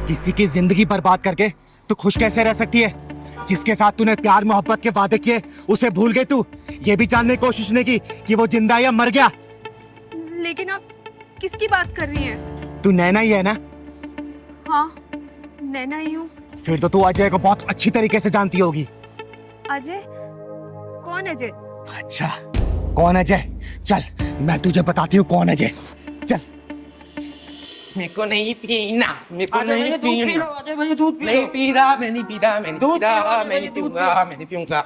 किसी की जिंदगी बर्बाद करके तू खुश कैसे रह सकती है? जिसके साथ तूने प्यार मोहब्बत के वादे किए उसे भूल गई तू। ये भी जानने की कोशिश नहीं की कि वो जिंदा है या मर गया। लेकिन आप किसकी बात कर रही हैं? तू नैना ही है ना? हाँ, नैना ही हूँ। फिर तो तू अजय को बहुत अच्छी तरीके से जानती होगी। अजय? कौन अजय? अच्छा, कौन अजय? चल मैं तुझे बताती हूँ कौन अजय। चल। मेरे को नहीं पीना, मेरे को अजय नहीं भैया दूध पी पीना। लो, अजय भैया दूध पी लो। नहीं पी रहा, मैं नहीं पी रहा, मैं नहीं दूध पी रहा, पी लो, मैं नहीं दूध पीऊंगा, मैं नहीं पीऊंगा।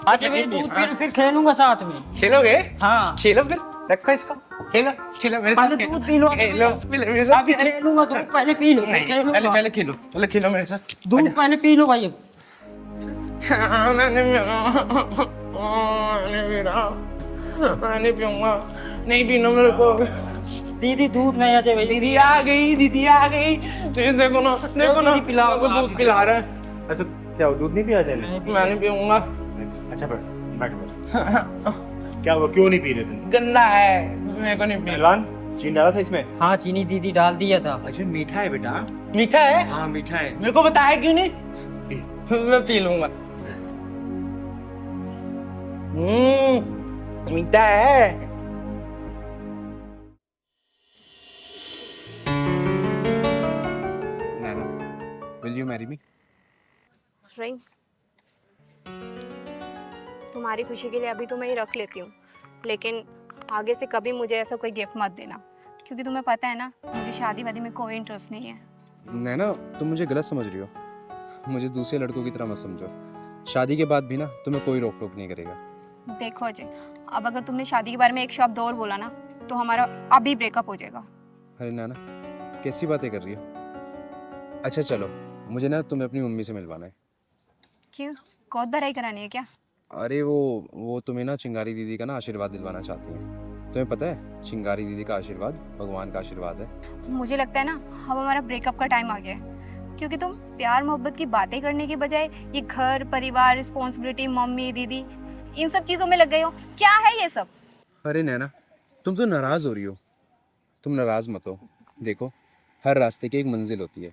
अजय भैया दूध पी लो, फिर खेलूंगा साथ में। खेलोगे? हाँ। खेलो फिर, रखो इसको। खेलो, खेलो मेरे साथ। पहले दूध पी लो। खेलो, पहले मेरे साथ। अभी खेलूंगा, दूध पहले पी लो, फिर नहीं, खेलूंगा। पहले खेलो, पहले खेलो मेरे साथ। दूध पहले पी लो भाई। मैंने पीऊंगा, नहीं पीना मेरे को। दीदी दूध नहीं, अजय भैया। दीदी आ गई, दीदी आ गई। देखो ना, देखो ना, दीदी पिलाओ, मेरे को दूध पिला रहा है। अच्छा क्या दूध नहीं पिया जाए? मैं नहीं पीऊंगा। अच्छा बैठ बैठ। क्या हुआ, क्यों नहीं पी रहे थे? गंदा है, मेरे को नहीं पीना। पहलवान, चीनी डाला था इसमें? हाँ, चीनी दीदी डाल दिया था। अच्छा मीठा है बेटा। मीठा है? हाँ मीठा है। मेरे को बताया क्यों नहीं? मैं पी लूंगा। मीठा है। Nana, will you marry me? Ring, तुम्हारी खुशी के लिए अभी तो मैं ये रख लेती हूँ, लेकिन आगे से कभी मुझे ऐसा कोई गिफ्ट मत देना, क्योंकि तुम्हें पता है ना मुझे शादी वादी में कोई इंटरेस्ट नहीं है। नैना, तुम मुझे गलत समझ रही हो। मुझे दूसरे लड़कों की तरह मत समझो। शादी के बाद भी ना तुम्हें कोई रोक टोक नहीं करेगा। देखो अजय, अब अगर तुमने शादी के बारे में एक शब्द और बोला ना तो हमारा अभी ब्रेकअप हो जाएगा। अरे नैना, कैसी बातें कर रही हो? अच्छा चलो, मुझे ना तुम्हें अपनी मम्मी से मिलवाना है। क्यों, कौत भराई करानी है क्या? अरे वो तुम्हें ना चिंगारी दीदी का ना आशीर्वाद दिलवाना चाहती हैं। तुम्हें पता है, चिंगारी दीदी का आशीर्वाद भगवान का आशीर्वाद है। मुझे लगता है ना अब हमारा ब्रेकअप का टाइम आ गया है, क्योंकि तुम प्यार मोहब्बत की बातें करने की बजाय ये घर परिवार रिस्पॉन्सिबिलिटी मम्मी दीदी इन सब चीजों में लग गए हो। क्या है ये सब? अरे नैना, तुम तो नाराज़ हो रही हो। तुम नाराज़ मत हो। देखो, हर रास्ते की एक मंजिल होती है।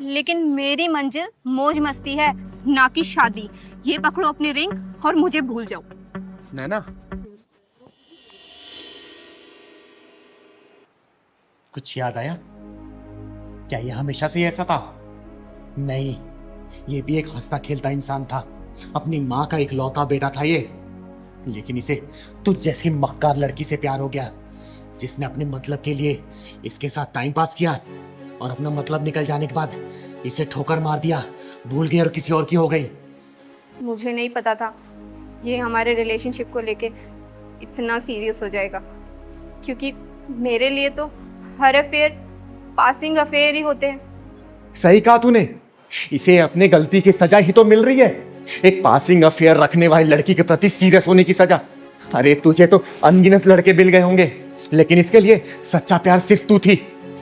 लेकिन मेरी मंजिल मौज मस्ती है, ना कि शादी। ये पकड़ो अपनी रिंग और मुझे भूल जाओ। नैना, कुछ याद आया? क्या ये हमेशा से ऐसा था? नहीं, ये भी एक हंसता खेलता इंसान था। अपनी माँ का इकलौता बेटा था ये। लेकिन इसे तुझ जैसी मक्कार लड़की से प्यार हो गया, जिसने अपने मतलब के लिए इसके साथ टाइम पास किया और अपना मतलब निकल जाने के बाद इसे ठोकर मार दिया, भूल गई और किसी और की हो गई। मुझे नहीं पता था ये हमारे रिलेशनशिप को लेके इतना सीरियस हो जाएगा, क्योंकि मेरे लिए तो हर अफेयर पासिंग अफेयर ही होते हैं। सही कहा तूने, इसे अपने गलती की सजा ही तो मिल रही है। एक पासिंग अफेयर रखने वाली लड़की के प्रति सीरियस होने की सजा। अरे तुझे तो अनगिनत लड़के मिल गए होंगे, लेकिन इसके लिए सच्चा प्यार सिर्फ तू थी।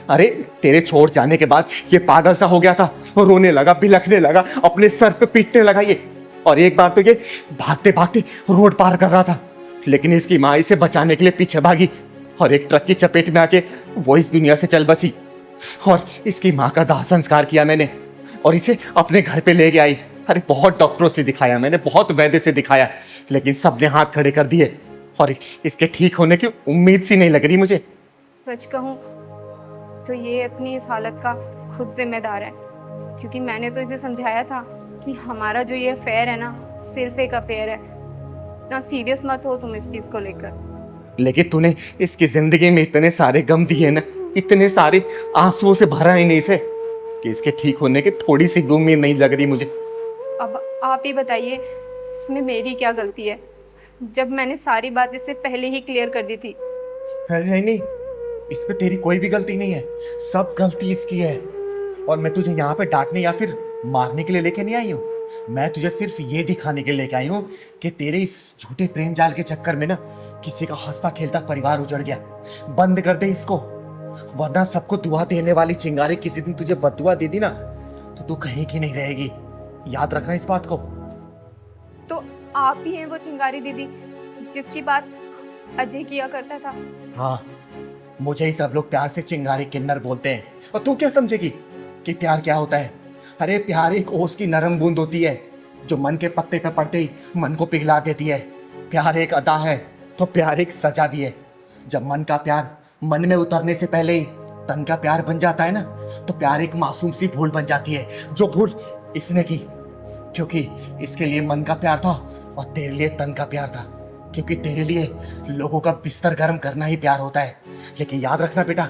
अरे तेरे छोड़ जाने के बाद ये पागल सा हो गया था, रोने लगा, बिलखने लगा, अपने सर पे पीटने लगा ये। और एक बार तो ये भागते भागते रोड पार कर रहा था, लेकिन इसकी माँ इसे बचाने के लिए पीछे भागी और एक ट्रक की चपेट में आके वो इस दुनिया से चल बसी। और इसकी माँ का दाह संस्कार किया मैंने और इसे अपने घर पे ले गया आई। अरे बहुत डॉक्टरों से दिखाया मैंने, बहुत वैद्य से दिखाया, लेकिन सबने हाथ खड़े कर दिए और इसके ठीक होने की उम्मीद सी नहीं लग रही मुझे। सच कहूँ तो ये अपनी इस हालत का खुद जिम्मेदार है, क्योंकि मैंने तो इसे समझाया था कि हमारा जो ये अफेयर है ना सिर्फ एक अफेयर है, ना सीरियस मत हो तुम इस चीज को लेकर। लेकिन तूने इसकी जिंदगी में इतने सारे गम दिए ना, इतने सारे आंसुओं से भरा ही नहीं इसे, कि इसके ठीक होने की थोड़ी सी उम्मीद नहीं लग रही मुझे। अब आप ही बताइए इसमें मेरी क्या गलती है, जब मैंने सारी बात इससे पहले ही क्लियर कर दी थी। नहीं नहीं, इसमें तेरी कोई भी गलती नहीं है, सब गलती इसकी है। और मैं तुझे यहाँ पे डांटने या फिर मारने के लिए लेके नहीं आई हूँ, मैं तुझे सिर्फ ये दिखाने के लिए लेके आई हूँ कि तेरे इस झूठे प्रेम जाल के चक्कर में ना किसी का हंसता खेलता परिवार उजड़ गया। बंद कर दे इसको, वरना सबको दुआ देने वाली चिंगारी किसी दिन तुझे बददुआ दे दी ना तो तू कहीं की नहीं रहेगी। याद रखना इस बात को। तो आप ही हैं वो चिंगारी दीदी जिसकी बात अजय किया करता था? हाँ, मुझे ही सब लोग प्यार से चिंगारी किन्नर बोलते हैं। और तू क्या समझेगी कि प्यार क्या होता है। अरे प्यार एक ओस की नरम बूंद होती है जो मन के पत्ते पे पड़ते ही मन को पिघला देती है। प्यार एक अदा है तो प्यार एक सजा भी है। जब मन का प्यार मन में उतरने से पहले ही तन का प्यार बन जाता है ना, तो प्यार एक मासूम सी भूल बन जाती है, जो भूल इसने की क्योंकि इसके लिए मन का प्यार था और तेरे लिए तन का प्यार था, क्योंकि तेरे लिए लोगों का बिस्तर गर्म करना ही प्यार होता है। लेकिन याद रखना बेटा,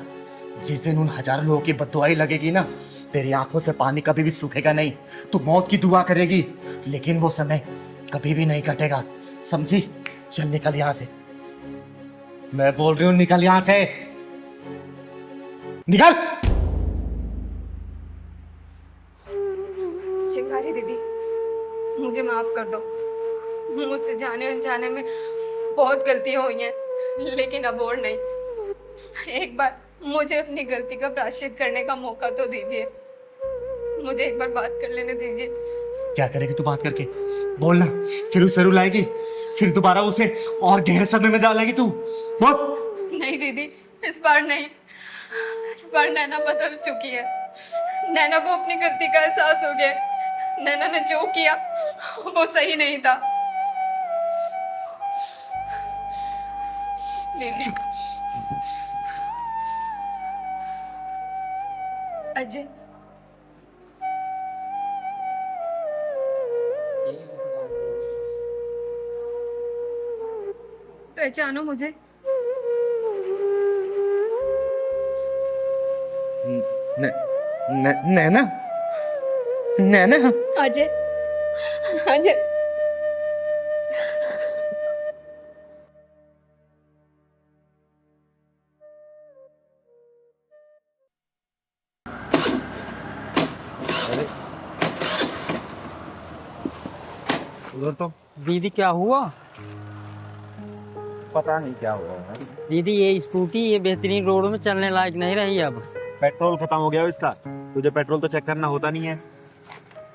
जिस दिन उन हजारों लोगों की बददुआई लगेगी ना, तेरी आंखों से पानी कभी भी सूखेगा नहीं। तू मौत की दुआ करेगी लेकिन वो समय कभी भी नहीं कटेगा, समझी? चल निकल यहां से, मैं बोल रही हूं निकल यहां से, निकल। चिंगारी दीदी, मुझे माफ कर दो। मुझसे जाने अनजाने में बहुत गलतियां हुई हैं, लेकिन अब और नहीं। एक बार मुझे अपनी गलती का प्रायश्चित करने का मौका तो दीजिए। मुझे एक बार बात कर लेने दीजिए। क्या करेगी तू बात करके? बोलना, फिर उसे रुलाएगी, फिर दोबारा उसे और गहरे सदमे में डालेगी तू? बोल। नहीं दीदी, इस बार नहीं। इस बार नैना बदल चुकी है। नैना को अपनी गलती का एहसास हो गया। नैना ने जो किया वो सही नहीं था। दीदी, अजय, पहचानो मुझे? नैना, नैना, अजय, अजय, उधर तो दीदी क्या हुआ? पता नहीं क्या हुआ है। दीदी ये स्कूटी ये बेहतरीन रोड में चलने लायक नहीं रही अब। पेट्रोल खत्म हो गया है इसका। तुझे पेट्रोल तो चेक करना होता नहीं है।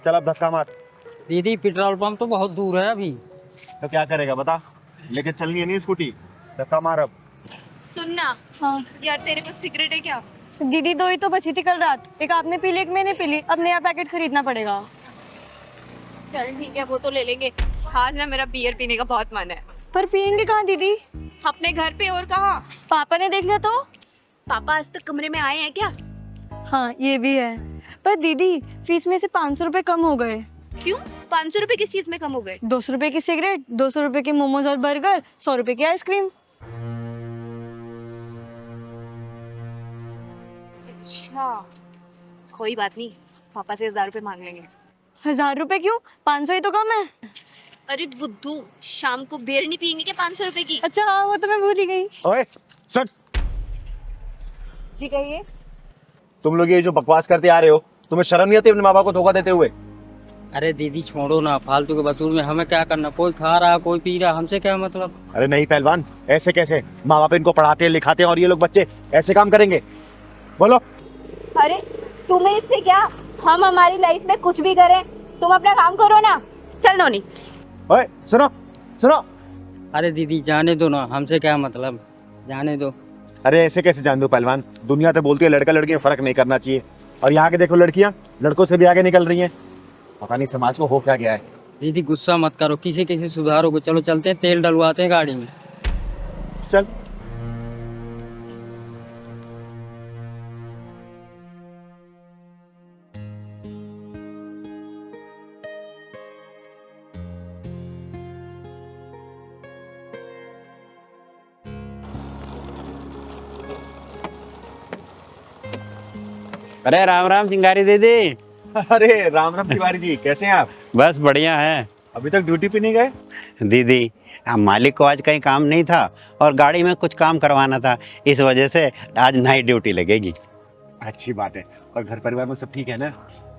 चल अब धक्का मार। दीदी पेट्रोल पंप तो बहुत दूर है अभी। तो क्या करेगा बता? लेके चलनी है नहीं स्कूटी, धक्का मार अब। सुनना। हाँ यार, तेरे पास सिगरेट है क्या? दीदी 2 ही तो बची थी कल रात, एक आपने पी ली एक मैंने पी ली, अब नया पैकेट खरीदना पड़ेगा। चल ठीक है, वो तो ले लेंगे। आज ना मेरा बियर पीने का बहुत मन है। पर पियेंगे कहाँ दीदी? अपने घर पे, और कहाँ? पापा ने देख लिया तो? पापा आज तक कमरे में आए हैं क्या? हाँ ये भी है, पर दीदी फीस में से 500 रुपए कम हो गए। क्यों? 500 रुपए किस चीज में कम हो गए? 200 रुपए की सिगरेट, 200 रुपए के मोमोज और बर्गर, 100 रुपए की आइसक्रीम। अच्छा, कोई बात नहीं, पापा से 1000 रुपए मांग लेंगे। 1000 रुपए क्यों? 500 ही तो कम है। अरे बुद्धू, शाम को बियर नहीं पियेंगे क्या 500 रुपए की? अच्छा हाँ, वो तो मैं भूल ही गई। ओए सुन, जी कहिए। तुम लोग ये जो बकवास करते आ रहे हो, तुम्हें शर्म नहीं आती अपने माँ बाप को धोखा देते हुए? अरे दीदी छोड़ो ना, फालतू के वसूल में हमें क्या करना? कोई खा रहा कोई पी रहा, हमसे क्या मतलब? अरे नहीं पहलवान, ऐसे कैसे? माँ बाप इनको पढ़ाते हैं लिखाते हैं और ये लोग बच्चे ऐसे काम करेंगे? बोलो। अरे तुम्हें इससे क्या? हम हमारी लाइफ में कुछ भी करें, तुम अपना काम करो ना। चल नोनी। ओए सुनो सुनो। अरे दीदी जाने दो ना, हमसे क्या मतलब, जाने दो। अरे ऐसे कैसे जान दो पहलवान? दुनिया तो बोलती है लड़का लड़की में फर्क नहीं करना चाहिए, और यहाँ के देखो लड़कियाँ लड़कों से भी आगे निकल रही हैं। पता नहीं समाज को हो क्या गया है। दीदी गुस्सा मत करो, किसी किसी सुधारो को। चलो चलते हैं, तेल डलवाते हैं गाड़ी में। चल। अरे राम राम चिंगारी दीदी। अरे राम राम तिवारी जी, कैसे हैं आप? बस बढ़िया है। अभी तक ड्यूटी पे नहीं गए? दीदी मालिक को आज कहीं काम नहीं था और गाड़ी में कुछ काम करवाना था, इस वजह से आज नाइट ड्यूटी लगेगी। अच्छी बात है। और घर परिवार में सब ठीक है ना?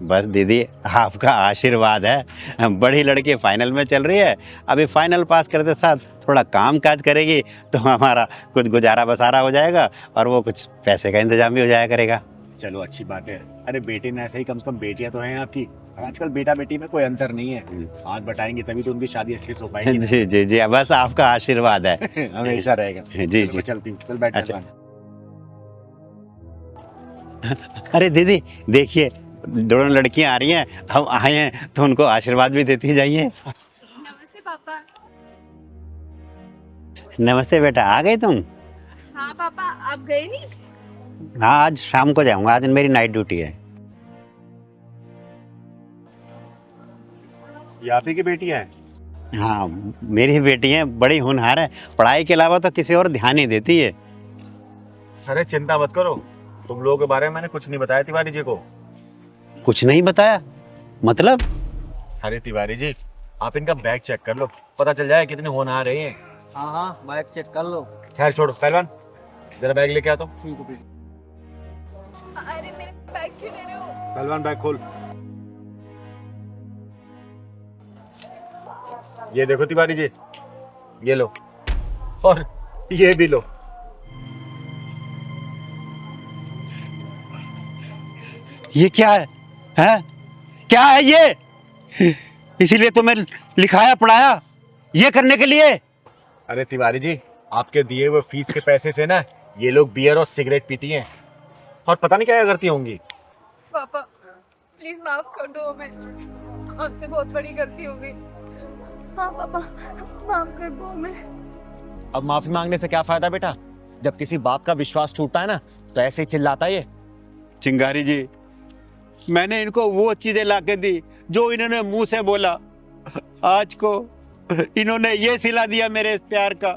बस दीदी आपका आशीर्वाद है। बड़ी लड़की फाइनल में चल रही है, अभी फाइनल पास करते साथ थोड़ा काम काज करेगी तो हमारा कुछ गुजारा बसारा हो जाएगा और वो कुछ पैसे का इंतजाम भी हो जाया करेगा। चलो अच्छी बात है। अरे बेटे ने ऐसे ही, कम से कम बेटियां तो हैं आपकी। आजकल बेटा बेटी में कोई अंतर नहीं है। हाथ बटाएंगे तभी तो उनकी शादी अच्छे से हो पाएगी। जी जी जी, बस आपका आशीर्वाद है। हमेशा रहेगा। जी जी। चलती हूँ, चल बैठ। अच्छा। अरे दीदी देखिए, दोनों लड़कियां आ रही हैं, हम आए हैं तो उनको आशीर्वाद भी देती जाइए। नमस्ते पापा। नमस्ते बेटा, आ गए तुम? हाँ पापा, आप गए नहीं? हाँ, आज शाम को जाऊंगा, आज मेरी नाइट ड्यूटी है। ये आप ही की बेटी है? हाँ, मेरी बेटी है, बड़ी होनहार है, पढ़ाई के अलावा तो किसी और ध्यान नहीं देती है। अरे चिंता मत करो, तुम लोगों के बारे में मैंने कुछ नहीं बताया तिवारी जी को। कुछ नहीं बताया मतलब? अरे तिवारी जी, आप इनका बैग चेक कर लो, पता चल जाए कितने होनहार रहे हैं। हाँ हाँ, बाइक चेक कर लो। खैर छोड़ो, पहलवान जरा बैग लेके आता हूँ। अरे मेरे बैग क्यों ले रहे हो? पहलवान बैग खोल। ये देखो तिवारी जी, ये लो, और ये भी लो। ये क्या है? हैं? क्या है ये? इसीलिए तो मैं लिखाया पढ़ाया, ये करने के लिए। अरे तिवारी जी, आपके दिए हुए फीस के पैसे से ना ये लोग बियर और सिगरेट पीती हैं और पता नहीं क्या करती होंगी। पापा प्लीज माफ कर दो हमें, हमसे बहुत बड़ी गलती हो गई। हाँ पापा, माफ कर दो हमें। अब माफी मांगने से क्या फायदा बेटा, जब किसी बाप का विश्वास टूटता है ना तो ऐसे ही चिल्लाता है ये। चिंगारी जी, मैंने इनको वो चीजें लाके दी जो इन्होंने मुंह से बोला, आज को इन्होंने ये सिला दिया मेरे इस प्यार का।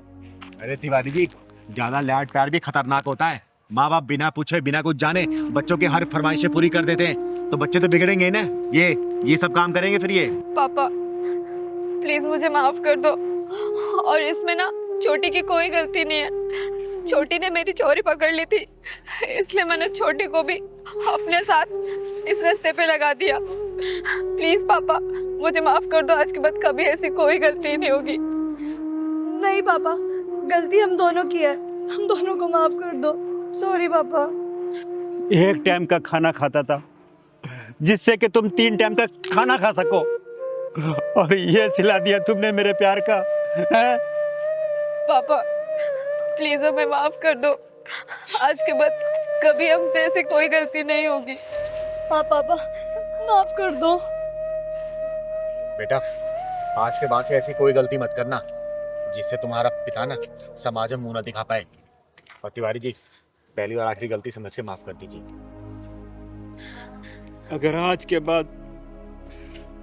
अरे तिवारी जी, ज्यादा लाड प्यार भी खतरनाक होता है। माँ बाप बिना पूछे बिना कुछ जाने बच्चों की हर फरमाइशें पूरी कर देते हैं, तो बच्चे तो बिगड़ेंगे ना। ये सब काम करेंगे फिर ये। पापा प्लीज मुझे माफ कर दो, और इसमें ना छोटी की कोई गलती नहीं है। छोटी ने मेरी चोरी पकड़ ली थी, इसलिए मैंने छोटी को भी अपने साथ इस रास्ते पे लगा दिया। प्लीज पापा मुझे माफ कर दो, आज के बाद कभी ऐसी कोई गलती नहीं होगी। नहीं पापा, गलती हम दोनों की है, हम दोनों को माफ कर दो। सॉरी पापा। एक टाइम का खाना खाता था जिससे कि तुम 3 टाइम का खाना खा सको, और ये सिला दिया तुमने मेरे प्यार का, है? पापा प्लीज हमें माफ कर दो, आज के बाद कभी हमसे ऐसी कोई गलती नहीं होगी। हाँ पापा, माफ कर दो। बेटा आज के बाद से ऐसी कोई गलती मत करना जिससे तुम्हारा पिता ना समाज में मुंह न दिखा पाए। और तिवारी जी, पहली और आखिरी गलती समझ के माफ कर दीजिए। अगर आज के बाद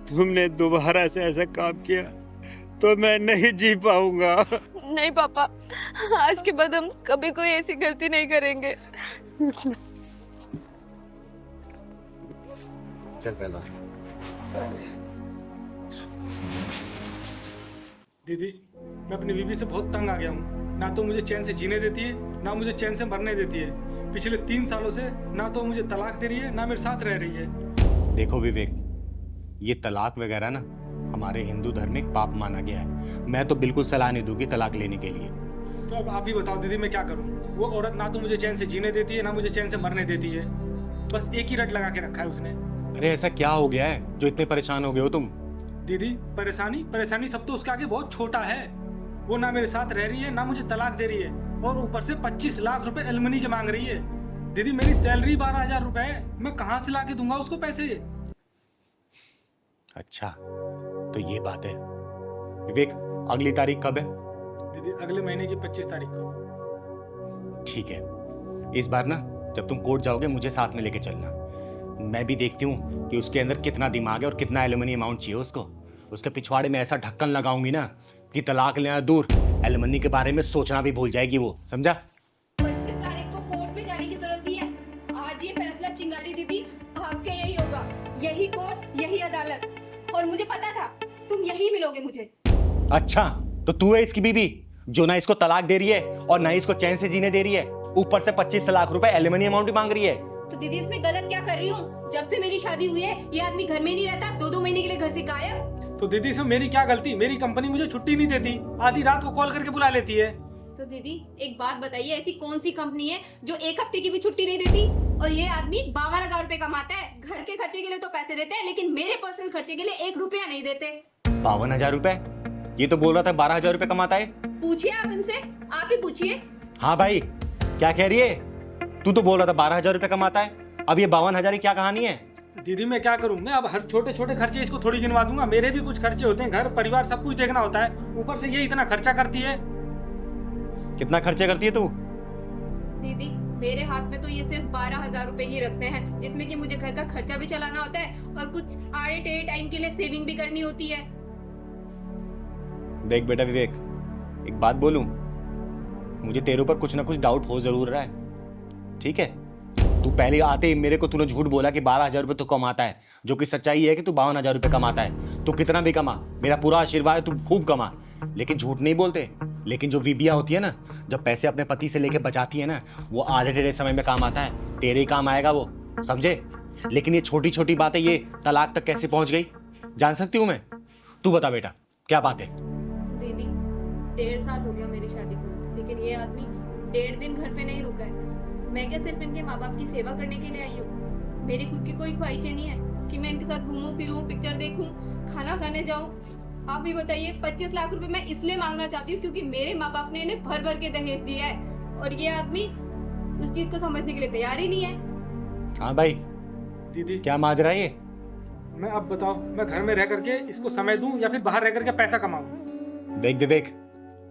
तुमने दोबारा से ऐसा काम किया तो मैं नहीं जी पाऊंगा। नहीं पापा, आज के बाद हम कभी कोई ऐसी गलती नहीं करेंगे। चल पहला। दीदी, मैं अपनी बीवी से बहुत तंग आ गया हूँ। ना तो मुझे चैन से जीने देती है, ना मुझे चैन से मरने देती है। पिछले 3 सालों से ना तो मुझे तलाक दे रही है, ना मेरे साथ रह रही है। देखो विवेक, ये तलाक वगैरह ना हमारे हिंदू धर्म में एक पाप माना गया है। मैं तो बिल्कुल सलाह नहीं दूंगी तलाक लेने के लिए। तो अब आप ही बताओ दीदी, मैं क्या करूँ? वो औरत ना तो मुझे चैन से जीने देती है, ना मुझे चैन से मरने देती है। बस एक ही रट लगा के रखा है उसने। अरे ऐसा क्या हो गया है जो इतने परेशान हो गए हो तुम? दीदी, परेशानी सब तो उसके आगे बहुत छोटा है। वो ना मेरे साथ रह रही है, ना मुझे तलाक दे रही है, और ऊपर से 25 लाख रुपए एलमनी के मांग रही है। दीदी मेरी सैलरी 12,000 रुपए है, मैं कहाँ से ला के दूंगा उसको पैसे? अच्छा तो ये बात है। विवेक, अगली तारीख कब है? दीदी अगले महीने की 25 तारीख को। ठीक है, इस बार ना जब तुम कोर्ट जाओगे मुझे साथ में लेके चलना। मैं भी देखती हूँ कि उसके अंदर कितना दिमाग है और कितना एलुमनी अमाउंट चाहिए उसको। उसके पिछवाड़े में ऐसा ढक्कन लगाऊंगी ना कि तलाक लेना दूर, एलुमनी के बारे में सोचना भी भूल जाएगी वो, समझा? 25 तारीख को कोर्ट में जाने की जरूरत नहीं है। आज ये फैसला चिंगारी दीदी आपके यही होगा, यही कोर्ट यही अदालत, और मुझे पता था तुम यही मिलोगे मुझे। अच्छा तो तू है इसकी बीवी जो ना इसको तलाक दे रही है और ना इसको चैन से जीने दे रही है, ऊपर से 25 लाख रुपए एलुमनी अमाउंट भी मांग रही है। तो दीदी इसमें गलत क्या कर रही हूँ? जब से मेरी शादी हुई है ये आदमी घर में नहीं रहता, 2-2 महीने के लिए घर से गायब। तो दीदी इसमें मेरी क्या गलती? मेरी कंपनी मुझे छुट्टी नहीं देती, आधी रात को कॉल करके बुला लेती है। तो दीदी एक बात बताइए, ऐसी कौन सी कंपनी है जो 1 हफ्ते की भी छुट्टी नहीं देती? और ये आदमी 52,000 रुपए कमाता है, घर के खर्चे के लिए तो पैसे देते हैं, लेकिन मेरे पर्सनल खर्चे के लिए 1 रुपया नहीं देते। 52,000 रुपए? ये तो बोल रहा था 12,000 रुपए कमाता है। पूछिए आप इनसे, आप ही पूछिए। हाँ भाई, क्या कह रही है? तू तो बोल रहा था 12,000 रुपए कमाता है, अब ये 52,000 की क्या कहानी है? दीदी मैं क्या करूं? मैं अब हर छोटे छोटे खर्चे इसको थोड़ी गिनवा दूंगा। मेरे भी कुछ खर्चे होते हैं, घर परिवार सब कुछ देखना होता है। ऊपर से ये इतना खर्चा करती है। कितना खर्चे करती है तू? दीदी मेरे हाथ में तो ये सिर्फ 12,000 रुपए ही रखते हैं, जिसमें कि मुझे घर का खर्चा भी चलाना होता है और कुछ आड़े टेढ़े टाइम के लिए सेविंग भी करनी होती है। देख बेटा विवेक, एक बात बोलूं, मुझे तेरे ऊपर कुछ ना कुछ डाउट हो जरूर रहा है, ठीक है? तू पहले आते ही मेरे को तूने झूठ बोला कि 12,000 रुपये तू कमाता है, जो कि सच्चाई है कि तू 52,000 रुपये कमाता है। तू कितना भी कमा, मेरा पूरा आशीर्वाद है, तू खूब कमा, लेकिन झूठ नहीं बोलते। लेकिन जो विबिया होती है ना, जब पैसे अपने पति से लेके बचाती है ना, वो आधे टेढ़े समय में काम आता है, तेरे ही काम आएगा वो, समझे? लेकिन ये छोटी छोटी बातें ये तलाक तक कैसे पहुंच गई, जान सकती हूँ मैं? तू बता बेटा, क्या बात है? दीदी 1.5 साल हो गया मेरी शादी को, लेकिन ये आदमी 1.5 दिन घर पे नहीं रुका है। मैं क्या सिर्फ इनके माँ बाप की सेवा करने के लिए आई हूँ? मेरी खुद की कोई ख्वाहिशें नहीं है कि मैं इनके साथ घूमूं फिरूं, पिक्चर देखूं, खाना खाने जाऊं। आप भी बताइए, 25 लाख रुपए मैं इसलिए मांगना चाहती हूँ क्योंकि मेरे माँ बाप ने इन्हें भर भर के दहेज दिया है और ये आदमी उस चीज को समझने के लिए तैयार ही नहीं है। हाँ भाई, दीदी क्या माजरा है ये? मैं अब बताओ, मैं घर में रह करके इसको समय दूं या फिर बाहर रह करके पैसा कमाऊं? देख विवेक,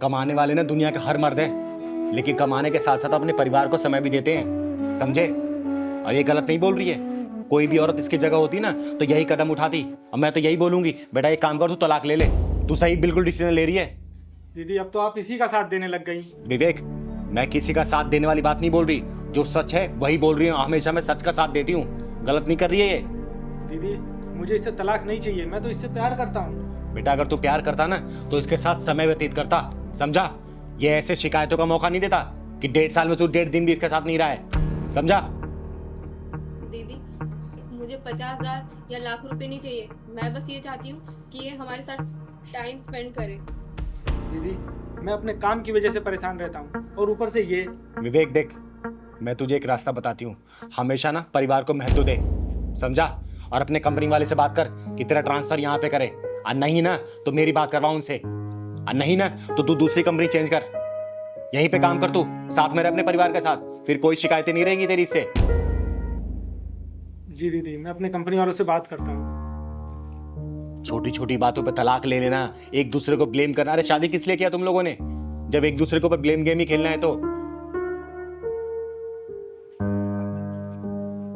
कमाने वाले ना दुनिया के हर मर्द हैं, लेकिन कमाने के साथ साथ अपने परिवार को समय भी देते हैं, समझे? और ये गलत नहीं बोल रही है। कोई भी औरत इसकी जगह होती ना तो यही कदम उठाती। अब मैं तो यही बोलूंगी, बेटा एक काम कर, तू तलाक ले ले। तू सही बिल्कुल डिसीजन ले रही है। दीदी अब तो आप इसी का साथ देने लग गई। विवेक, मैं किसी का साथ देने वाली बात नहीं बोल रही, जो सच है वही बोल रही हूँ। हमेशा मैं सच का साथ देती हूँ, गलत नहीं कर रही है ये। दीदी मुझे इससे तलाक नहीं चाहिए, मैं तो इससे प्यार करता हूँ। बेटा अगर तू प्यार करता ना तो इसके साथ समय व्यतीत करता, समझा? ये ऐसे शिकायतों का मौका नहीं देता कि 1.5 साल में तू 1.5 दिन भी इसके साथ नहीं रहा है, समझा? दीदी मुझे 50,000 या लाख रुपए नहीं चाहिए, मैं बस ये चाहती हूँ कि ये हमारे साथ टाइम स्पेंड करे। दीदी मैं अपने काम की वजह से परेशान रहता हूँ और ऊपर से ये। विवेक देख, मैं तुझे एक रास्ता बताती हूँ, हमेशा ना परिवार को महत्व दे, समझा? और अपने कंपनी वाले से बात कर कि तेरा ट्रांसफर यहाँ पे करे, और नहीं ना तो मेरी बात करवाओ उनसे, और नहीं ना तो तू दूसरी कंपनी चेंज कर, यहीं पे काम कर, तू साथ में रह अपने परिवार के साथ, फिर कोई शिकायतें नहीं रहेंगी तेरी इससे। जी दीदी मैं अपने कंपनी वालों से बात करता हूँ। छोटी छोटी बातों पे तलाक ले लेना, एक दूसरे को ब्लेम करना। अरे शादी किस लिए किया तुम लोगों ने, जब एक दूसरे के ऊपर ब्लेम गेम ही खेलना है तो?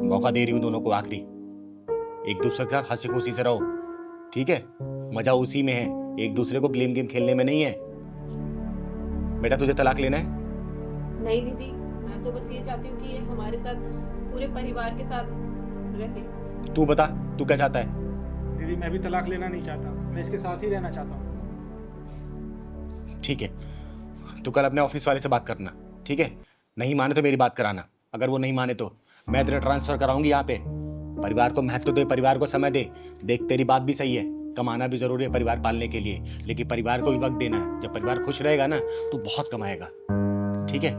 मौका दे रही हूं दोनों को आखिरी, एक दूसरे के साथ हंसी खुशी से रहो, ठीक है? मजा उसी में है, एक दूसरे को ब्लेम गेम खेलने में नहीं है। बेटा तुझे तलाक लेना है? नहीं दीदी, मैं तो बस ये चाहती हूँ कि ये हमारे साथ पूरे परिवार के साथ रहे। तू बता, तू क्या चाहता है? दीदी मैं भी तलाक लेना नहीं चाहता, मैं इसके साथ ही रहना चाहता हूँ। ठीक है, तू कल अपने ऑफिस वाले से बात करना, ठीक है? नहीं माने तो मेरी बात कराना, अगर वो नहीं माने तो मैं तेरा ट्रांसफर कराऊंगी यहाँ पे। परिवार को महत्व दे, परिवार को समय दे। देख तेरी बात भी सही है, कमाना भी जरूरी है परिवार पालने के लिए, लेकिन परिवार को भी वक्त देना है। जब परिवार खुश रहेगा ना तो बहुत कमाएगा, ठीक है?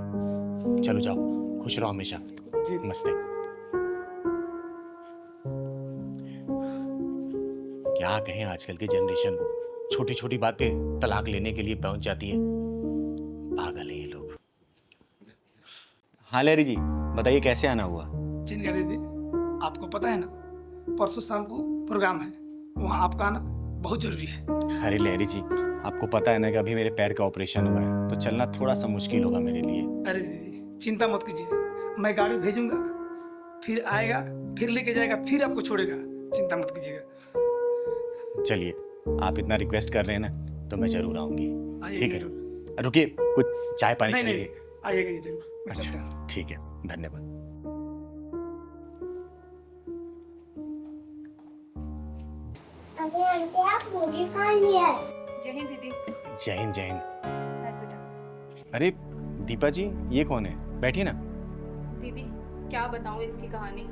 चलो जाओ, खुश रहो हमेशा। नमस्ते। क्या कहें आजकल के जनरेशन को, छोटी छोटी बातें तलाक लेने के लिए पहुंच जाती है, पागल है ये लोग। हाँ लहरी जी बताइए, कैसे आना हुआ? चिंगा दीदी, आपको पता है ना परसों शाम को प्रोग्राम है, वहाँ आपका आना बहुत जरूरी है। अरे लहरी जी, आपको पता है ना कि अभी मेरे पैर का ऑपरेशन हुआ है, तो चलना थोड़ा सा मुश्किल होगा मेरे लिए। अरे दीदी चिंता मत कीजिए, मैं गाड़ी भेजूंगा, फिर आएगा, फिर लेके जाएगा, फिर आपको छोड़ेगा, चिंता मत कीजिएगा। चलिए, आप इतना रिक्वेस्ट कर रहे हैं ना तो मैं जरूर आऊंगी, ठीक है? जरूर। रुकिए, कुछ चाय पानी नहीं पीजिए। नहीं, आइएगा ये जरूर, मैं चलता हूँ। अच्छा ठीक है, धन्यवाद। जय हिंद दीदी। जय हिंद जय हिंद। बैठ बेटा। अरे दीपा जी, ये कौन है? बैठिए ना। दीदी क्या बताऊँ इसकी कहानी,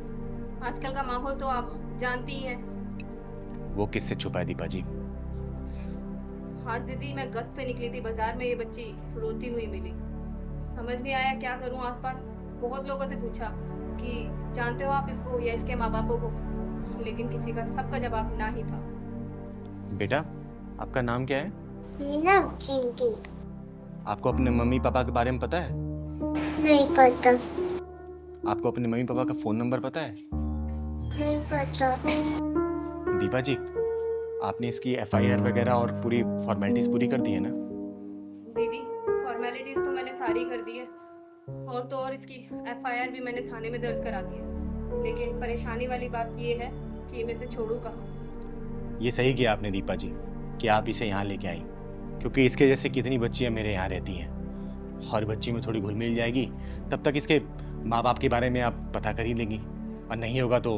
आजकल का माहौल तो आप जानती ही हैं। वो किससे छुपा है दीपा जी? आज दीदी मैं गश्त पे निकली थी बाजार में, ये बच्ची रोती हुई मिली, समझ नहीं आया क्या करूं। आसपास बहुत लोगों से पूछा कि जानते हो आप इसको या इसके माँ बापों को, लेकिन किसी का सबका जवाब ना ही था। बेटा आपका नाम क्या है? नीलम चिंकी। आपको अपने मम्मी पापा के बारे में पता है? नहीं पता। आपको अपने मम्मी पापा का फोन नंबर पता है? नहीं पता। दीपा जी, आपने इसकी एफआईआर वगैरह और पूरी फॉर्मेलिटीज पूरी कर दी है ना? दीदी फॉर्मेलिटीज तो मैंने सारी कर दी है, और तो और इसकी एफआईआर भी मैंने थाने में दर्ज करा दी है। लेकिन परेशानी वाली बात ये है कि मैं इसे छोड़ूं कहाँ। ये सही किया आपने दीपा जी कि आप इसे यहाँ लेके आई, क्योंकि इसके जैसे कितनी बच्चियाँ मेरे यहाँ रहती हैं। हर बच्ची में थोड़ी घुल मिल जाएगी, तब तक इसके माँ बाप के बारे में आप पता कर ही लेंगी, और नहीं होगा तो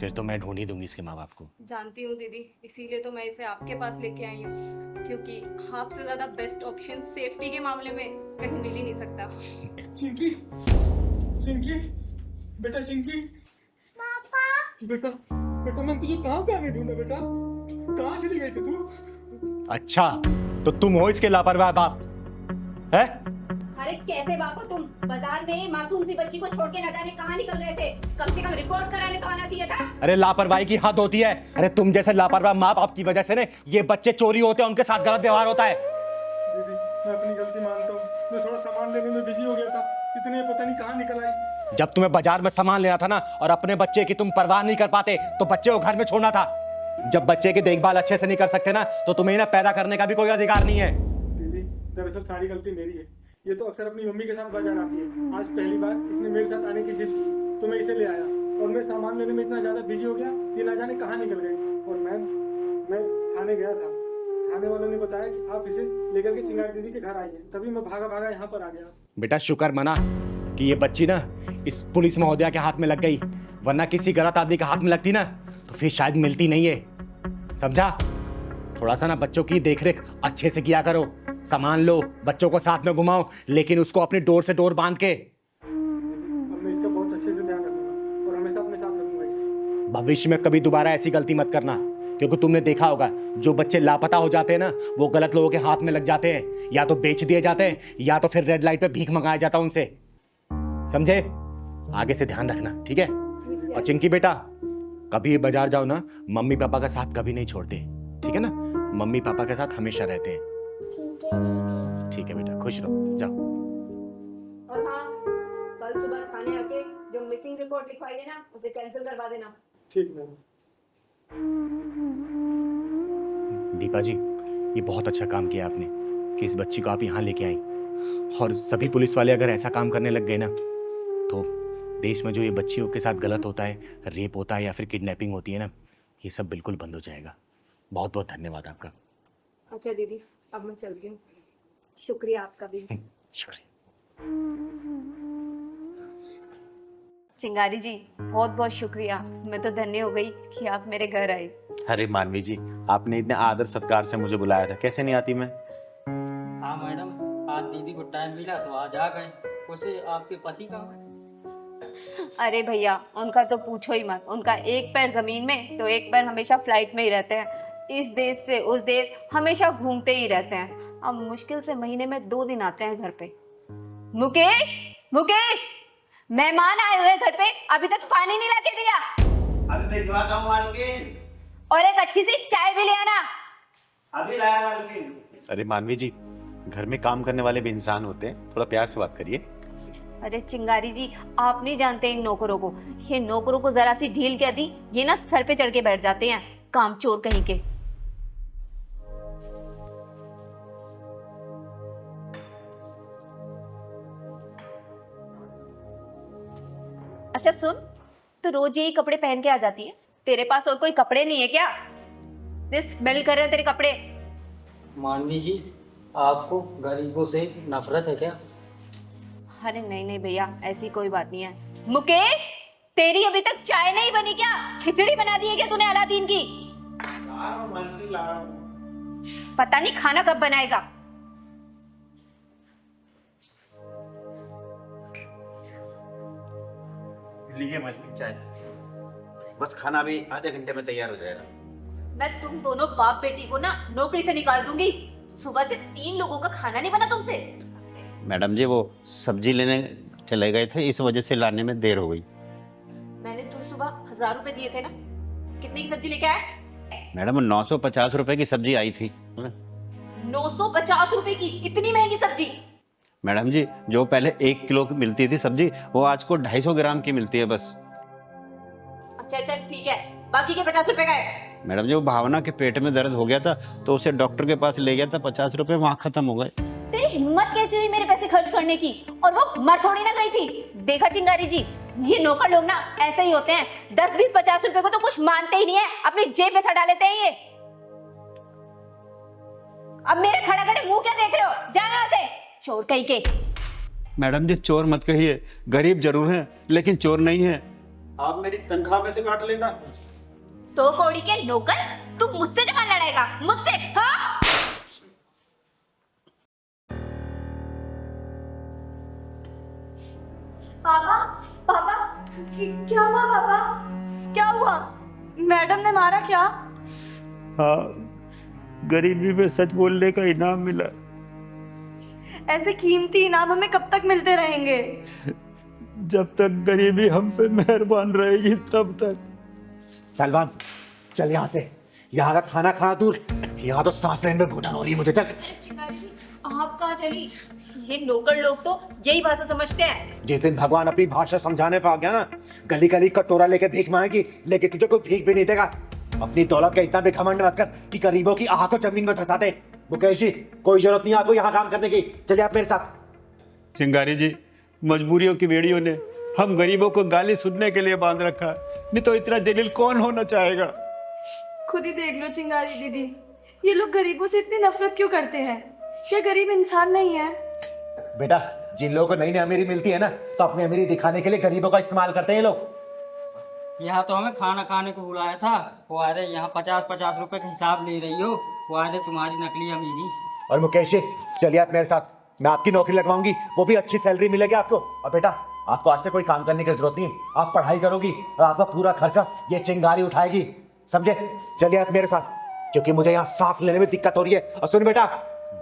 फिर तो मैं ढूंढ ही दूंगी इसके माँ बाप को। जानती हूँ दीदी, इसीलिए तो मैं इसे आपके पास लेके आई हूँ, क्योंकि आपसे ज़्यादा बेस्ट ऑप्शन सेफ्टी के मामले में कहीं मिल ही नहीं सकता। चिंकी, चिंकी, बेटा चिंकी, पापा बेटा, बेटा मैं तुझे कहाँ पे आने ढूंढा बेटा? कहाँ चली गई थी तू? अच्छा, तो तुम हो इसके लापरवाह बाप है? अरे कैसे बापू तुम बाजार में मासूम सी बच्ची को छोड़ के न जाने कहाँ निकल रहे थे? कम से कम रिपोर्ट कराने तो आना चाहिए था। अरे लापरवाही की हद होती है। अरे तुम जैसे लापरवाह माँ बाप की वजह से ना ये बच्चे चोरी होते हैं, उनके साथ गलत व्यवहार होता है। दीदी मैं अपनी गलती मानता हूँ, मैं थोड़ा सामान लेने में बिजी हो गया था, इतने पता नहीं कहाँ निकल आई। जब तुम्हें बाजार में सामान लेना था ना और अपने बच्चे की तुम परवाह नहीं कर पाते तो बच्चे को घर में छोड़ना था। जब बच्चे की देखभाल अच्छे से नहीं कर सकते ना तो तुम्हें ना पैदा करने का भी कोई अधिकार नहीं है। दीदी दरअसल सारी गलती मेरी है, ये तो अक्सर अपनी मम्मी के साथ बाजार आती है। आज पहली बार इसने मेरे साथ आने की जिद की तो मैं इसे ले आया, और मैं सामान लेने में इतना ज़्यादा बिजी हो गया कि ना जाने कहाँ निकल गई। और मैं थाने गया था, थाने वालों ने बताया कि आप इसे लेकर के चिंगारी दीदी के घर आई हैं, तभी मैं भागा भागा यहाँ पर आ गया। बेटा शुक्र मना कि ये बच्ची ना इस पुलिस महोदया के हाथ में लग गई, वरना किसी गलत आदमी के हाथ में लगती ना तो फिर शायद मिलती नहीं है। समझा? थोड़ा सा ना बच्चों की देखरेख अच्छे से किया करो, सामान लो, बच्चों को साथ में घुमाओ, लेकिन उसको अपनी डोर से डोर बांध के। अब मैं इसका बहुत अच्छे से ध्यान रखूंगा और हमेशा अपने साथ रखूंगा इसे। भविष्य में कभी दोबारा ऐसी गलती मत करना, क्योंकि तुमने देखा होगा जो बच्चे लापता हो जाते हैं ना वो गलत लोगों के हाथ में लग जाते हैं, या तो बेच दिए जाते हैं या तो फिर रेड लाइट पे भीख मंगाया जाता है उनसे। समझे? आगे से ध्यान रखना, ठीक है? और चिंकी बेटा, कभी बाजार जाओ ना मम्मी पापा का साथ कभी नहीं छोड़ते, ठीक है ना? मम्मी पापा के साथ हमेशा रहते हैं। ठीक है बेटा, खुश रहो, जाओ। और हाँ, कल सुबह थाने आके जो मिसिंग रिपोर्ट लिखवाई है ना उसे कैंसिल करवा देना। ठीक मैम। दीपा जी, ये बहुत अच्छा काम किया आपने कि इस बच्ची को आप यहाँ लेके आई, और सभी पुलिस वाले अगर ऐसा काम करने लग गए ना तो देश में जो ये बच्चियों के साथ गलत होता है, रेप होता है या फिर किडनैपिंग होती है ना, ये सब बिल्कुल बंद हो जाएगा। बहुत बहुत धन्यवाद आपका। अच्छा दीदी, अब मैं चलती हूँ। शुक्रिया आपका भी। शुक्रिया। चिंगारी जी, बहुत बहुत शुक्रिया। मैं तो धन्य हो गई कि आप मेरे घर आए। अरे मानवी जी, आपने इतने आदर सत्कार से मुझे बुलाया था, कैसे नहीं आती मैं? हाँ मैडम, आज दीदी को टाइम मिला तो आज आ गए। वैसे आपके पति कहाँ हैं? अरे भैया, उनका तो पूछो ही मत। उनका एक पैर जमीन में तो एक पैर हमेशा फ्लाइट में ही रहते हैं। इस देश से उस देश हमेशा घूमते ही रहते हैं। अब मुश्किल से महीने में 2 दिन आते हैं घर पे। मुकेश, मुकेश, मेहमान आए हुए घर पे, अभी तक पानी नहीं लाके दिया। अभी भिजवाता हूँ मालकिन। और एक अच्छी सी चाय भी ले आना। अभी लाया मालकिन। अरे मानवी जी, घर में काम करने वाले भी इंसान होते हैं, थोड़ा प्यार से बात करिए। अरे चिंगारी जी, आप नहीं जानते इन नौकरों को। ये नौकरों को जरा सी ढील क्या दी, ये ना सर पे चढ़ के बैठ जाते हैं, कामचोर कहीं के। अच्छा सुन, तो रोज यही कपड़े पहन के आ जाती है, तेरे पास और कोई कपड़े नहीं है क्या? स्मेल कर रहे हैं तेरे कपड़े। मानवी जी, आपको गरीबों से नफरत है क्या? अरे नहीं नहीं भैया, ऐसी कोई बात नहीं है। मुकेश, तेरी अभी तक चाय नहीं बनी क्या? खिचड़ी बना दी है क्या तूने अलादीन की? पता नहीं खाना कब बनाएगा। लीजिए मालकिन चाय, बस खाना भी आधे घंटे में तैयार हो जाएगा। मैं तुम दोनों बाप बेटी को ना नौकरी से निकाल दूंगी। सुबह से 3 लोगों का खाना नहीं बना तुमसे। मैडम जी, वो सब्जी लेने चले गए थे, इस वजह से लाने में देर हो गई। मैंने तो सुबह 1000 रुपए दिए थे ना, कितने की सब्जी लेके आए? मैडम 950 रुपए की सब्जी आई थी। 950 रुपए की इतनी महंगी सब्जी? मैडम जी, जो पहले 1 किलो की मिलती थी सब्जी, वो आज को 250 ग्राम की मिलती है बस। अच्छा चल ठीक है, बाकी के 50 रुपए गए। मैडम जी वो भावना के पेट में दर्द हो गया था तो उसे डॉक्टर के पास ले गया था, 50 रुपए वहाँ खत्म हो गए। तेरी हिम्मत कैसी हुई मेरे पैसे खर्च करने की, और वो मर थोड़ी ना गई थी। देखा चिंगारी जी, ये नौकर लोग ना ऐसे ही होते हैं, 10 20 50 रुपए को तो कुछ मानते ही नहीं है, अपनी जेब में सड़ा लेते हैं ये। अब मेरे खड़ा खड़े मुंह क्या देख रहे हो, जाना यहाँ से, चोर कहीं के। मैडम जी चोर मत कहिए, गरीब जरूर हैं लेकिन चोर नहीं है। आप मेरी तनख्वाह में से काट लेना। तो कौड़ी के नौकर, तू मुझसे जमा लड़ाएगा, मुझसे? हाँ? पापा पापा क्या हुआ पापा, क्या हुआ? मैडम ने मारा क्या? हाँ, गरीबी में सच बोलने का इनाम मिला। ऐसे कीमती इनाम हमें कब तक मिलते रहेंगे? जब तक गरीबी हम पे मेहरबान रहेगी तब तक। पहलवान चल यहाँ से, यहाँ का खाना खाना दूर, यहाँ तो सांस लेने में घुटन हो रही है मुझे। चल। चिंगारी जी, आप कहाँ चली? ये नौकर लोग तो यही भाषा समझते हैं। जिस दिन भगवान अपनी भाषा समझाने पे आ गया ना, गली गली कटोरा लेके भीख मांगेगी, लेकिन तुझे कोई भीख भी नहीं देगा। अपनी दौलत का इतना भी घमंड मत कर कि गरीबों की आह को जमीन में धंसा दे। मुकेश जी, कोई जरूरत नहीं आपको यहाँ काम करने की, चलिए आप मेरे साथ। चिंगारी जी, मजबूरियों की बेड़ियों ने हम गरीबों को गाली सुनने के लिए बांध रखा, नहीं तो इतना जलील कौन होना चाहेगा। खुद ही देख लो चिंगारी दीदी, ये लोग गरीबों से इतनी नफरत क्यों करते हैं? क्या गरीब इंसान नहीं है? बेटा, जिन लोगों को नई नई अमीरी मिलती है ना, तो अपनी अमीरी दिखाने के लिए गरीबों का इस्तेमाल करते हैं लोग। यहाँ तो हमें खाना खाने को बुलाया था, वो आ रहे यहाँ 50-50 रुपए का हिसाब ले रही हो, वो आ रहे तुम्हारी नकली अमीरी। और मुकेश जी, चलिए आप मेरे साथ, मैं आपकी नौकरी लगवाऊंगी, वो भी अच्छी सैलरी मिलेगी आपको। और बेटा, आपको आज से कोई काम करने की जरूरत नहीं, आप पढ़ाई करोगी और आपका पूरा खर्चा ये चिंगारी उठाएगी, समझे? चलिए आप मेरे साथ, क्योंकि मुझे यहाँ सांस लेने में दिक्कत हो रही है। और सुन बेटा,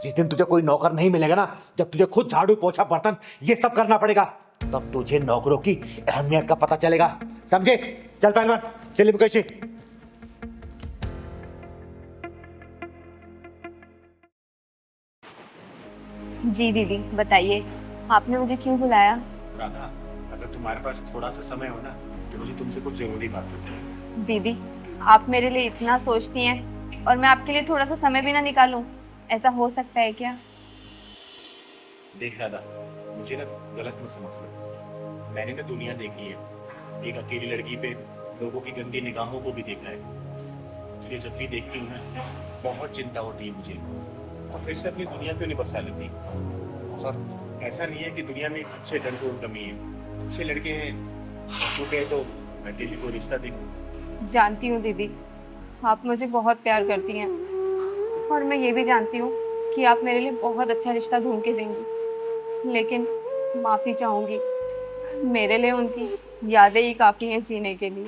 जिस दिन तुझे कोई नौकर नहीं मिलेगा ना, जब तुझे खुद झाड़ू पोछा बर्तन ये सब करना पड़ेगा, तब तुझे नौकरों की अहमियत का पता चलेगा, समझे? चल पहलवान, चलिए मुकेश जी। जी दीदी बताइए, आपने मुझे क्यों बुलाया? राधा, अगर तुम्हारे पास थोड़ा सा समय हो ना, तो मुझे तुमसे कुछ जरूरी बात करनी है। दीदी, आप मेरे लिए इतना सोचती हैं और मैं आपके लिए थोड़ा सा समय भी ना निकालूं, ऐसा हो सकता है क्या? देख राधा, मुझे ना गलत मत समझ लो, मैंने ना दुनिया देखी है, एक अकेली लड़की पे लोगों की गंदी निगाहों को भी देखा है। तुझे जब भी देखती हूँ ना, बहुत चिंता होती है मुझे, और फिर से अपनी दुनिया क्यों नहीं बसा लेती। और ऐसा नहीं है कि दुनिया में अच्छे लड़कों की कमी है, अच्छे लड़के हैं, तू कहे तो मैं तेरी को रिश्ता देखूं। जानती हूँ दीदी, आप मुझे बहुत प्यार करती हैं, और मैं ये भी जानती हूँ कि आप मेरे लिए बहुत अच्छा रिश्ता ढूंढ के देंगी, लेकिन माफ़ी चाहूँगी, मेरे लिए उनकी यादें ही काफ़ी हैं जीने के लिए।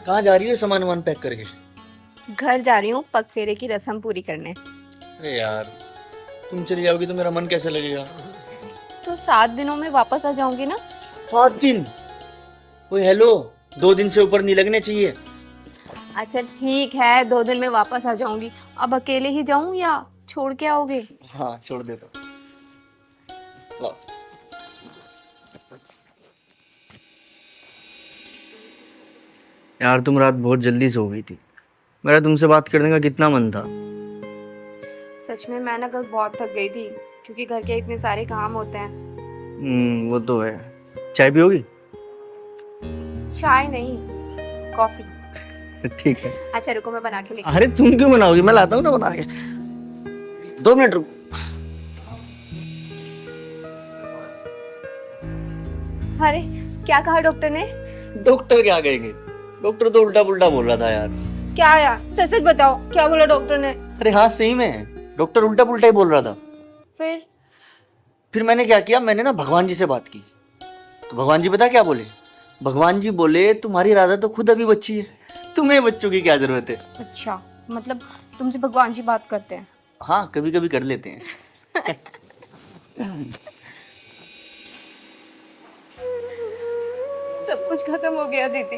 कहाँ जा रही हो सामान वामान पैक करके? घर जा रही हूँ पग फेरे की रस्म पूरी करने। अरे यार, तुम चली जाओगी तो मेरा मन कैसे लगेगा? तो 7 दिनों में वापस आ जाऊंगी ना। 7 दिन? ओए हेलो, 2 दिन से ऊपर नहीं लगने चाहिए। अच्छा ठीक है, 2 दिन में वापस आ जाऊंगी। अब अकेले ही जाऊं या छोड़ के आओगे? हाँ छोड़ दे तो। लो। यार तुम रात बहुत जल्दी सो गई थी, मेरा तुमसे बात करने का कितना मन था। सच में मैं ना कल बहुत थक गई थी, क्योंकि घर के इतने सारे काम होते हैं। वो तो है। चाय पियोगी? चाय नहीं, कॉफी। ठीक है। अच्छा रुको, मैं बना के लेके। अरे तुम क्यों बनाओगी, मैं लाता हूँ ना बना के। 2 मिनट रुको। अरे क्या कहा डॉक्टर ने? डॉक्टर क्या कहेंगे, डॉक्टर तो उल्टा पुल्टा बोल रहा था यार। क्या यार, सच सच बताओ, क्या बोला डॉक्टर ने? अरे हाँ सही में, डॉक्टर उल्टा पुल्टा ही बोल रहा था। फिर मैंने क्या किया, मैंने ना भगवान जी से बात की, तो भगवान जी पता क्या बोले? भगवान जी बोले तुम्हारी राधा तो खुद अभी बच्ची है, तुम्हें बच्चों की क्या जरूरत है। अच्छा, मतलब तुमसे भगवान जी बात करते हैं? हाँ कभी कभी कर लेते हैं। सब कुछ खत्म हो गया दीदी,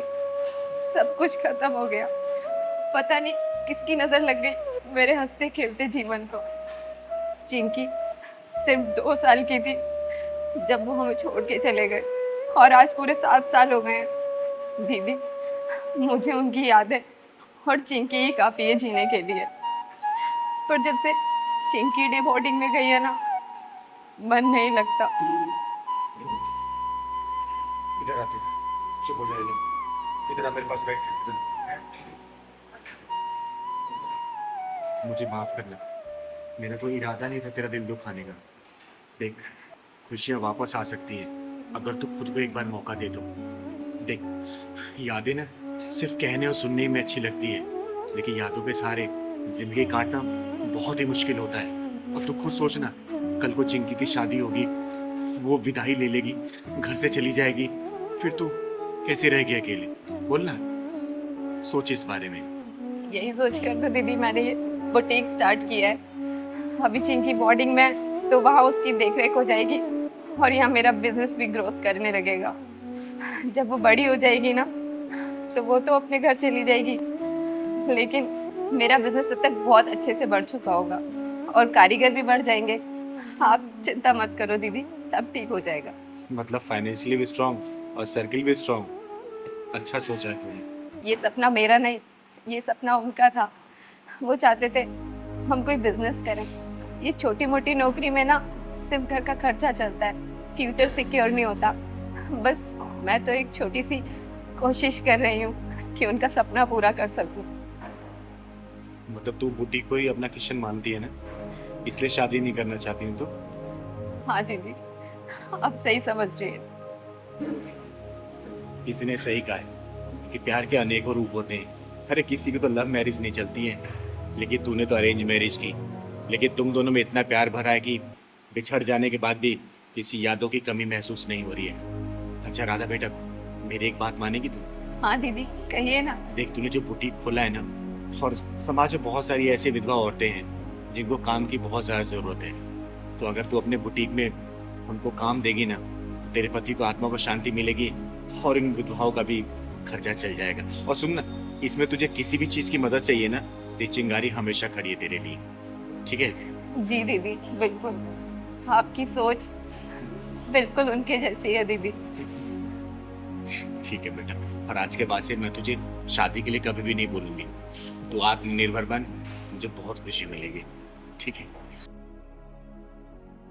सब कुछ खत्म हो गया। पता नहीं किसकी नजर लग गई मेरे हंसते खेलते जीवन को, जिनकी सिर्फ 2 साल की थी, जब वो हमें छोड़ के चले गए, और आज पूरे 7 साल हो गए हैं। दीदी, मुझे उनकी यादें और चिंकी ही काफ़ी है जीने के लिए। पर जब से चिंकी डे बोर्डिंग में गई है ना, मन नहीं लगता। इधर आते, चुप हो जाए, इधर आ मेरे पास बैठ। मुझे माफ करना, मेरा कोई इरादा नहीं था तेरा दिल दुखाने का। देख, खुशियाँ वापस आ सकती हैं अगर तू खुद को एक बार मौका दे तो। देख, यादें ना सिर्फ कहने और सुनने में अच्छी लगती है, लेकिन यादों के सहारे जिंदगी काटना बहुत ही मुश्किल होता है। और तू खुद सोचना, कल को चिंकी की शादी होगी, वो विदाई ले लेगी, घर से चली जाएगी, फिर तू कैसे रहेगी अकेले? बोलना, सोच इस बारे में। यही सोच कर तो दीदी मैंने ये बुटीक स्टार्ट किया है। अभी चिंकी बोर्डिंग में है, तो वहाँ उसकी देखरेख हो जाएगी और यहाँ मेरा बिजनेस भी ग्रोथ करने लगेगा। जब वो बड़ी हो जाएगी ना, तो वो तो अपने घर चली जाएगी, लेकिन मेरा बिजनेस तब तक बहुत अच्छे से बढ़ चुका होगा और कारीगर भी बढ़ जाएंगे। आप चिंता मत करो दीदी, सब ठीक हो जाएगा। मतलब फाइनेंशियली भी स्ट्रांग और सर्किल भी स्ट्रांग। अच्छा सोचा है तुमने। ये सपना मेरा नहीं, ये सपना उनका था। वो चाहते थे हम कोई बिजनेस करें। ये छोटी मोटी नौकरी में ना सिर्फ घर का खर्चा चलता है, फ्यूचर सिक्योर नहीं होता। बस मैं तो एक छोटी सी कोशिश कर रही हूँ कि उनका सपना पूरा कर सकूं। मतलब तू बुटीक को ही अपना किशन मानती है ना, इसलिए शादी नहीं करना चाहती हूँ तो? हाँ दीदी, अब सही समझ रही है। किसी ने सही कहा है कि प्यार के अनेकों रूप होते हैं। अरे किसी की तो लव मैरिज नहीं चलती है, लेकिन तूने तो अरेंज मैरिज की। लेकिन तुम दोनों में इतना प्यार भरा है कि बिछड़ जाने के बाद भी किसी यादों की कमी महसूस नहीं हो रही है। अच्छा राधा बेटा, मेरी एक बात मानेगी तू? हाँ दीदी, कहिए ना। देख, तूने जो बुटीक खोला है ना, और समाज में बहुत सारी ऐसी विधवा औरतें हैं जिनको काम की बहुत ज़्यादा ज़रूरत है। तो अगर तू अपने बुटीक में उनको काम देगी ना, तो तेरे पति को आत्मा को शांति मिलेगी और इन विधवाओं का भी खर्चा चल जाएगा। और सुन ना, इसमें तुझे किसी भी चीज़ की मदद चाहिए ना, तो चिंगारी हमेशा खड़ी है तेरे लिए, ठीक है? जी दीदी, बिल्कुल। आपकी सोच बिल्कुल उनके जैसी है दीदी। ठीक है बेटा, और आज के बाद से मैं तुझे शादी के लिए कभी भी नहीं बोलूंगी। तू आत्मनिर्भर बन, मुझे बहुत खुशी मिलेगी, ठीक है?